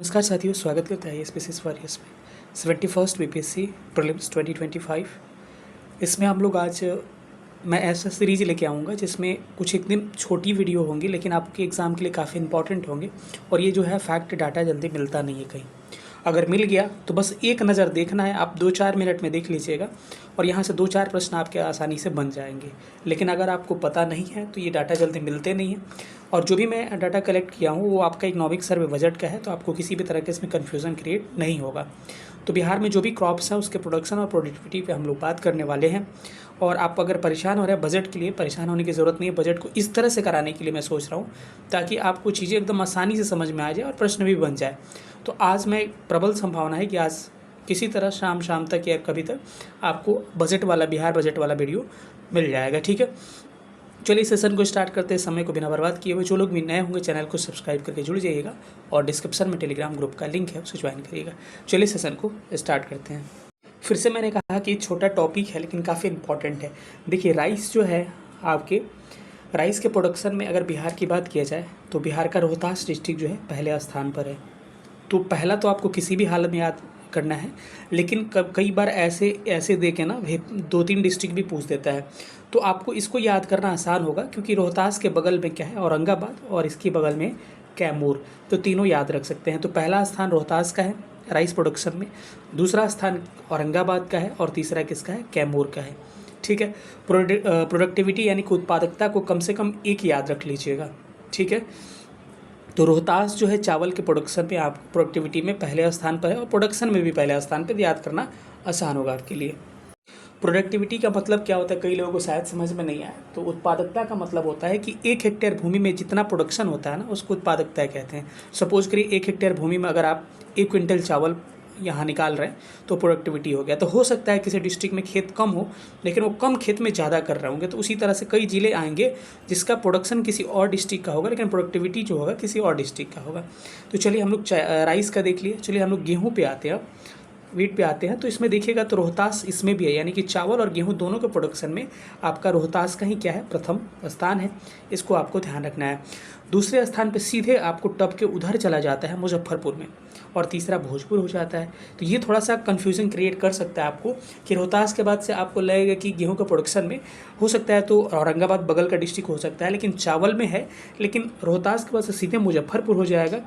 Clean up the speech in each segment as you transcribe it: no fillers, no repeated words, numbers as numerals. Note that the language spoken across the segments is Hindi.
नमस्कार साथियों, स्वागत करता है स्पेसिस वॉरियर्स में 71st बीपीएससी प्रीलिम्स 2025। इसमें हम लोग आज मैं ऐसा सीरीज लेके आऊँगा जिसमें कुछ एक दिन छोटी वीडियो होंगी, लेकिन आपके एग्ज़ाम के लिए काफ़ी इंपॉर्टेंट होंगे। और ये जो है फैक्ट डाटा जल्दी मिलता नहीं है कहीं। अगर मिल गया तो बस एक नज़र देखना है, आप 2-4 मिनट में देख लीजिएगा और यहाँ से 2-4 प्रश्न आपके आसानी से बन जाएंगे। लेकिन अगर आपको पता नहीं है तो ये डाटा जल्दी मिलते नहीं हैं। और जो भी मैं डाटा कलेक्ट किया हूँ वो आपका इकोनॉमिक सर्वे बजट का है, तो आपको किसी भी तरह के इसमें कन्फ्यूज़न क्रिएट नहीं होगा। तो बिहार में जो भी क्रॉप्स हैं उसके प्रोडक्शन और प्रोडक्टिविटी पे हम लोग बात करने वाले हैं। और आप अगर परेशान हो रहे हैं बजट के लिए, परेशान होने की ज़रूरत नहीं है। बजट को इस तरह से कराने के लिए मैं सोच रहा हूँ ताकि आपको चीज़ें एकदम आसानी से समझ में आ जाए और प्रश्न भी बन जाए। तो आज मैं प्रबल संभावना है कि आज किसी तरह शाम तक या कभी तक आपको बजट वाला, बिहार बजट वाला वीडियो मिल जाएगा। ठीक है, चलिए सेशन को स्टार्ट करते हैं समय को बिना बर्बाद किए हुए। जो लोग भी नए होंगे चैनल को सब्सक्राइब करके जुड़ जाइएगा और डिस्क्रिप्शन में टेलीग्राम ग्रुप का लिंक है, उसे ज्वाइन करिएगा। चलिए सेशन को स्टार्ट करते हैं। फिर से मैंने कहा कि छोटा टॉपिक है लेकिन काफ़ी इंपॉर्टेंट है। देखिए, राइस जो है आपके राइस के प्रोडक्शन में अगर बिहार की बात किया जाए तो बिहार का रोहतास डिस्ट्रिक्ट जो है पहले स्थान पर है। तो पहला तो आपको किसी भी हालत में याद करना है, लेकिन कई बार ऐसे दे के ना 2-3 डिस्ट्रिक्ट भी पूछ देता है। तो आपको इसको याद करना आसान होगा क्योंकि रोहतास के बगल में क्या है, औरंगाबाद, और इसके बगल में कैमूर। तो तीनों याद रख सकते हैं। तो पहला स्थान रोहतास का है राइस प्रोडक्शन में, दूसरा स्थान औरंगाबाद का है और तीसरा किसका है, कैमूर का है। ठीक है, प्रोडक्टिविटी यानी कि उत्पादकता को कम से कम एक याद रख लीजिएगा। ठीक है, तो रोहतास जो है चावल के प्रोडक्शन पे आप प्रोडक्टिविटी में पहले स्थान पर है और प्रोडक्शन में भी पहले स्थान पर, याद करना आसान होगा आपके लिए। प्रोडक्टिविटी का मतलब क्या होता है, कई लोगों को शायद समझ में नहीं आया। तो उत्पादकता का मतलब होता है कि 1 हेक्टेयर भूमि में जितना प्रोडक्शन होता है ना, उसको उत्पादकता कहते हैं। सपोज करिए 1 हेक्टेयर भूमि में अगर आप 1 क्विंटल चावल यहाँ निकाल रहे हैं तो प्रोडक्टिविटी हो गया। तो हो सकता है किसी डिस्ट्रिक्ट में खेत कम हो लेकिन वो कम खेत में ज़्यादा कर रहे होंगे। तो उसी तरह से कई ज़िले आएंगे जिसका प्रोडक्शन किसी और डिस्ट्रिक्ट का होगा लेकिन प्रोडक्टिविटी जो होगा किसी और डिस्ट्रिक्ट का होगा। तो चलिए हम लोग राइस का देख लिए, चलिए हम लोग गेहूँ पे आते हैं, वीट पे आते हैं। तो इसमें देखिएगा तो रोहतास इसमें भी है, यानी कि चावल और गेहूं दोनों के प्रोडक्शन में आपका रोहतास का ही क्या है, प्रथम स्थान है। इसको आपको ध्यान रखना है। दूसरे स्थान पे सीधे आपको टप के उधर चला जाता है मुजफ्फरपुर में, और तीसरा भोजपुर हो जाता है। तो ये थोड़ा सा कन्फ्यूजन क्रिएट कर सकता है आपको कि रोहतास के बाद से आपको लगेगा कि गेहूं के प्रोडक्शन में हो सकता है तो औरंगाबाद बगल का डिस्ट्रिक्ट हो सकता है, लेकिन चावल में है। लेकिन रोहतास के बाद से सीधे मुजफ्फरपुर हो जाएगा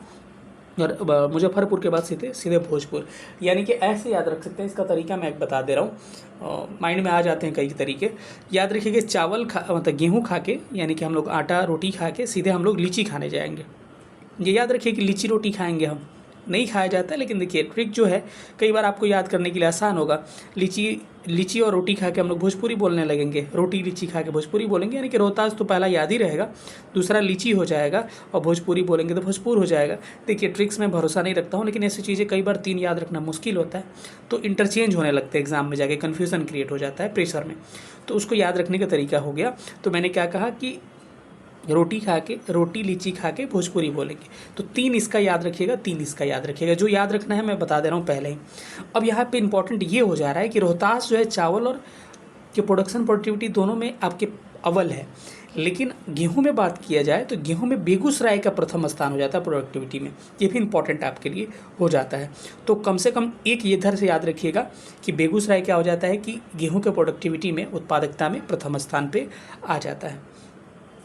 और मुजफ्फरपुर के बाद सीधे सीधे भोजपुर। यानी कि ऐसे याद रख सकते हैं। इसका तरीका मैं एक बता दे रहा हूँ, माइंड में आ जाते हैं कई तरीके। याद रखिए चावल मतलब गेहूँ खा के, यानी कि हम लोग आटा रोटी खा के सीधे हम लोग लीची खाने जाएंगे। ये याद रखिए कि लीची रोटी खाएंगे हम, नहीं खाया जाता है। लेकिन देखिए ट्रिक जो है कई बार आपको याद करने के लिए आसान होगा। लीची और रोटी खा के हम लोग भोजपुरी बोलने लगेंगे, रोटी लीची खा के भोजपुरी बोलेंगे। यानी कि रोहतास तो पहला याद ही रहेगा, दूसरा लीची हो जाएगा, और भोजपुरी बोलेंगे तो भोजपुर हो जाएगा। देखिए ट्रिक्स में भरोसा नहीं रखता हूँ, लेकिन ऐसी चीज़ें कई बार 3 याद रखना मुश्किल होता है, तो इंटरचेंज होने लगते हैं एग्जाम में जाके, कन्फ्यूज़न क्रिएट हो जाता है प्रेशर में। तो उसको याद रखने का तरीका हो गया। तो मैंने क्या कहा कि रोटी लीची खा के भोजपुरी बोलेंगे। तो 3 इसका याद रखिएगा, 3 इसका याद रखिएगा। जो याद रखना है मैं बता दे रहा हूँ पहले ही। अब यहाँ पे इंपॉर्टेंट ये हो जा रहा है कि रोहतास जो है चावल और के प्रोडक्शन प्रोडक्टिविटी दोनों में आपके अव्वल है, लेकिन गेहूं में बात किया जाए तो गेहूं में बेगूसराय का प्रथम स्थान हो जाता है प्रोडक्टिविटी में। ये भी इंपॉर्टेंट आपके लिए हो जाता है। तो कम से कम एक ये इधर से याद रखिएगा कि बेगूसराय क्या हो जाता है कि गेहूं के प्रोडक्टिविटी में, उत्पादकता में प्रथम स्थान पर आ जाता है।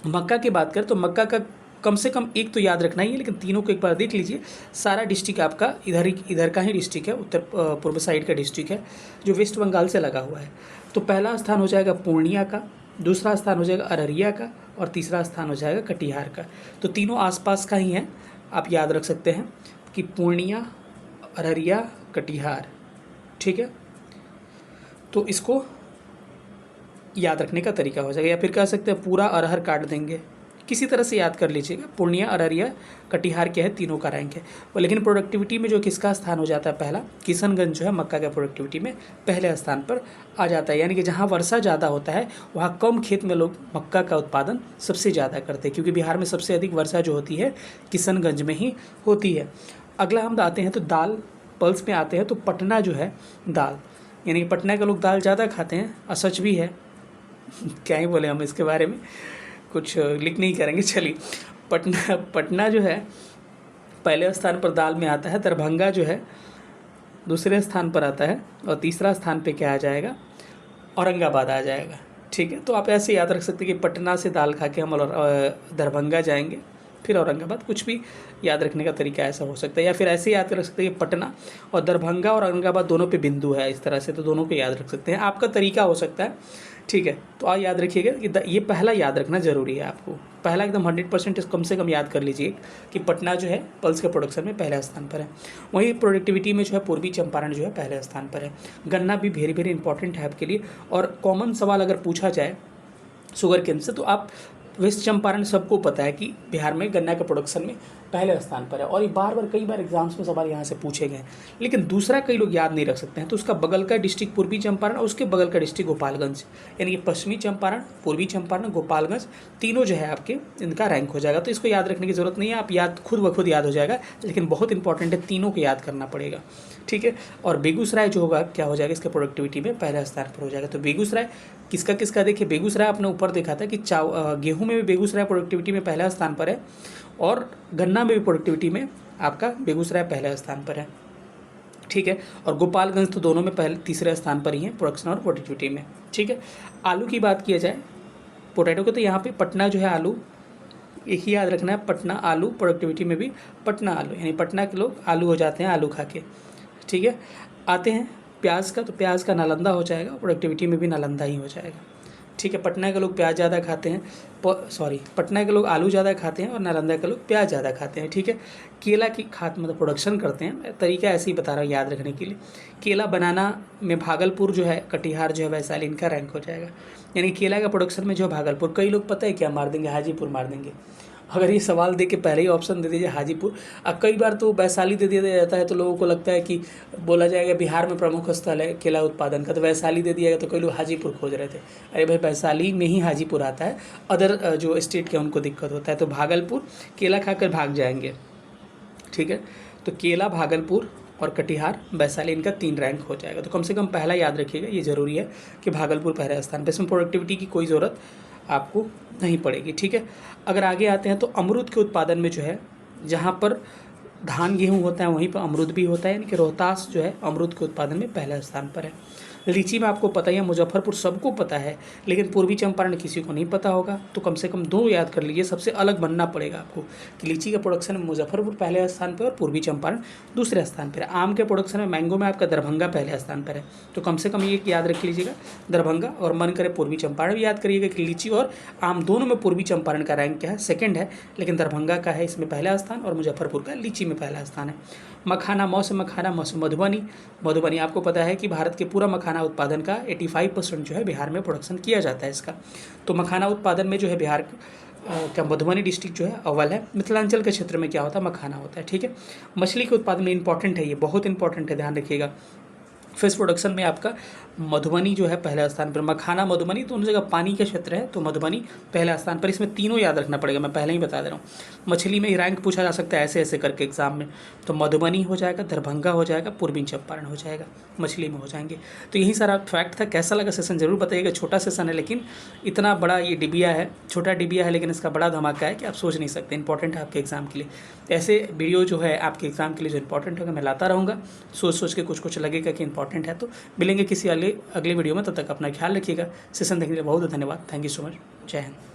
मक्का की बात करें तो मक्का का कम से कम एक तो याद रखना ही है, लेकिन तीनों को एक बार देख लीजिए। सारा डिस्ट्रिक्ट आपका इधर का ही डिस्ट्रिक्ट है, उत्तर पूर्व साइड का डिस्ट्रिक्ट है जो वेस्ट बंगाल से लगा हुआ है। तो पहला स्थान हो जाएगा पूर्णिया का, दूसरा स्थान हो जाएगा अररिया का, और तीसरा स्थान हो जाएगा कटिहार का। तो तीनों आसपास का ही है, आप याद रख सकते हैं कि पूर्णिया, अररिया, कटिहार। ठीक है, तो इसको याद रखने का तरीका हो जाएगा। या फिर कह सकते हैं पूरा अरहर काट देंगे, किसी तरह से याद कर लीजिएगा। पूर्णिया, अररिया, कटिहार क्या है, तीनों का रैंक है। और लेकिन प्रोडक्टिविटी में जो किसका स्थान हो जाता है पहला, किशनगंज जो है मक्का के प्रोडक्टिविटी में पहले स्थान पर आ जाता है। यानी कि जहाँ वर्षा ज़्यादा होता है वहाँ कम खेत में लोग मक्का का उत्पादन सबसे ज़्यादा करते हैं, क्योंकि बिहार में सबसे अधिक वर्षा जो होती है किशनगंज में ही होती है। अगला हम आते हैं तो दाल पल्स में आते हैं। तो पटना जो है दाल, यानी कि पटना के लोग दाल ज़्यादा खाते हैं, और सच भी है। क्या ही बोले हम इसके बारे में, कुछ लिख नहीं करेंगे। चलिए, पटना जो है पहले स्थान पर दाल में आता है, दरभंगा जो है दूसरे स्थान पर आता है, और तीसरा स्थान पे क्या आ जाएगा, औरंगाबाद आ जाएगा। ठीक है, तो आप ऐसे याद रख सकते हैं कि पटना से दाल खा के हम दरभंगा जाएंगे, फिर औरंगाबाद। कुछ भी याद रखने का तरीका ऐसा हो सकता है, या फिर ऐसे याद कर सकते हैं कि पटना और दरभंगा और औरंगाबाद दोनों पे बिंदु है, इस तरह से, तो दोनों को याद रख सकते हैं। आपका तरीका हो सकता है। ठीक है, तो आप याद रखिएगा कि ये पहला याद रखना जरूरी है आपको। पहला एकदम 100% कम से कम याद कर लीजिए कि पटना जो है पल्स के प्रोडक्शन में पहले स्थान पर है। वहीं प्रोडक्टिविटी में जो है पूर्वी चंपारण जो है पहले स्थान पर है। गन्ना भी वेरी वेरी इंपॉर्टेंट है आपके लिए। और कॉमन सवाल अगर पूछा जाए शुगर केन से, तो आप वेस्ट चंपारण सबको पता है कि बिहार में गन्ना के प्रोडक्शन में पहले स्थान पर है, और ये बार बार कई बार एग्जाम्स में सवाल यहाँ से पूछे गए। लेकिन दूसरा कई लोग याद नहीं रख सकते हैं, तो उसका बगल का डिस्ट्रिक्ट पूर्वी चंपारण और उसके बगल का डिस्ट्रिक्ट गोपालगंज, यानी कि पश्चिमी चंपारण, पूर्वी चंपारण, गोपालगंज, तीनों जो है आपके इनका रैंक हो जाएगा। तो इसको याद रखने की जरूरत नहीं है, आप याद खुद ब खुद याद हो जाएगा, लेकिन बहुत इंपॉर्टेंट है, तीनों को याद करना पड़ेगा। ठीक है, और बेगूसराय जो होगा क्या हो जाएगा, इसके प्रोडक्टिविटी में पहले स्थान पर हो जाएगा। तो बेगूसराय किसका किसका, देखिए बेगूसराय आपने ऊपर देखा था कि गेहूं में भी बेगूसराय प्रोडक्टिविटी में पहला स्थान पर है, और गन्ना में भी प्रोडक्टिविटी में आपका बेगूसराय पहले स्थान पर है। ठीक है, और गोपालगंज तो दोनों में पहले तीसरे स्थान पर ही है प्रोडक्शन और प्रोडक्टिविटी में। ठीक है, आलू की बात किया जाए, पोटैटो को, तो यहाँ पे पटना जो है आलू, एक ही याद रखना है, पटना आलू, प्रोडक्टिविटी में भी पटना आलू, यानी पटना के लोग आलू हो जाते हैं आलू खा के। ठीक है, आते हैं प्याज का, तो प्याज का नालंदा हो जाएगा, प्रोडक्टिविटी में भी नालंदा ही हो जाएगा। ठीक है, पटना के लोग प्याज ज़्यादा खाते हैं, पटना के लोग आलू ज़्यादा खाते हैं और नालंदा के लोग प्याज ज़्यादा खाते हैं। ठीक है, केला की खाद मतलब प्रोडक्शन करते हैं, तरीका ऐसे ही बता रहा हूँ याद रखने के लिए। केला बनाना में भागलपुर जो है, कटिहार जो है, वैशाली, इनका रैंक हो जाएगा। यानी केला का प्रोडक्शन में जो भागलपुर, कई लोग पता है क्या मार देंगे, हाजीपुर मार देंगे। अगर ये सवाल दे के पहले ही ऑप्शन दे दीजिए हाजीपुर, अब कई बार तो वैशाली दे दिया जाता है, तो लोगों को लगता है कि बोला जाएगा बिहार में प्रमुख स्थल है केला उत्पादन का, तो वैशाली दे दिया गया, तो कई लोग हाजीपुर खोज रहे थे। अरे भाई, वैशाली में ही हाजीपुर आता है, अदर जो स्टेट के उनको दिक्कत होता है, तो भागलपुर केला खाकर भाग जाएंगे। ठीक है, तो केला, भागलपुर और कटिहार, वैशाली, इनका 3 रैंक हो जाएगा। तो कम से कम पहला याद रखिएगा, ये ज़रूरी है कि भागलपुर पहले स्थान पर। इसमें प्रोडक्टिविटी की कोई ज़रूरत आपको नहीं पड़ेगी। ठीक है, अगर आगे आते हैं तो अमरूद के उत्पादन में जो है, जहाँ पर धान गेहूँ होता है वहीं पर अमरूद भी होता है, यानी कि रोहतास जो है अमरूद के उत्पादन में पहले स्थान पर है। लीची में आपको पता ही है, मुजफ्फरपुर सबको पता है, लेकिन पूर्वी चंपारण किसी को नहीं पता होगा, तो कम से कम 2 याद कर लीजिए, सबसे अलग बनना पड़ेगा आपको कि लीची के प्रोडक्शन में मुजफ्फरपुर पहले स्थान पर और पूर्वी चंपारण दूसरे स्थान पर है। आम के प्रोडक्शन में, मैंगो में आपका दरभंगा पहले स्थान पर है, तो कम से कम ये याद रख लीजिएगा दरभंगा, और मन करे पूर्वी चंपारण भी याद करिएगा कि लीची और आम दोनों में पूर्वी चंपारण का रैंक क्या है, सेकेंड है, लेकिन दरभंगा का है इसमें पहला स्थान, और मुजफ्फरपुर का लीची में पहला स्थान है। मखाना, मौसम मखाना, मौसम मधुबनी आपको पता है कि भारत के पूरा मखाना उत्पादन का 85% जो है बिहार में प्रोडक्शन किया जाता है इसका। तो मखाना उत्पादन में जो है बिहार का मधुबनी डिस्ट्रिक्ट जो है अव्वल है। मिथिलांचल के क्षेत्र में क्या होता है, मखाना होता है। ठीक है, मछली के उत्पादन में इंपॉर्टेंट है, ये बहुत इंपॉर्टेंट है, ध्यान रखिएगा। फिश प्रोडक्शन में आपका मधुबनी जो है पहला स्थान पर, मखाना, मधुबनी दोनों जगह पानी का क्षेत्र है, तो मधुबनी पहला स्थान पर। इसमें तीनों याद रखना पड़ेगा, मैं पहले ही बता दे रहा हूँ। मछली में ही रैंक पूछा जा सकता है ऐसे ऐसे करके एग्जाम में, तो मधुबनी हो जाएगा, दरभंगा हो जाएगा, पूर्वी चंपारण हो जाएगा, मछली में हो जाएंगे। तो यही सारा फैक्ट था। कैसा लगा सेशन जरूर बताइएगा। छोटा सेशन है, लेकिन इतना बड़ा ये डिबिया है, छोटा डिबिया है, लेकिन इसका बड़ा धमाका है कि आप सोच नहीं सकते, इंपॉर्टेंट है आपके एग्जाम के लिए। ऐसे वीडियो जो है आपके एग्जाम के लिए जो इंपॉर्टेंट होगा मैं लाता रहूँगा, सोच के कुछ लगेगा कि इंपॉर्टेंट है। तो मिलेंगे किसी अगले वीडियो में, तब तक अपना ख्याल रखिएगा। सेशन देखने के लिए बहुत धन्यवाद। Thank you so much. जय हिंद।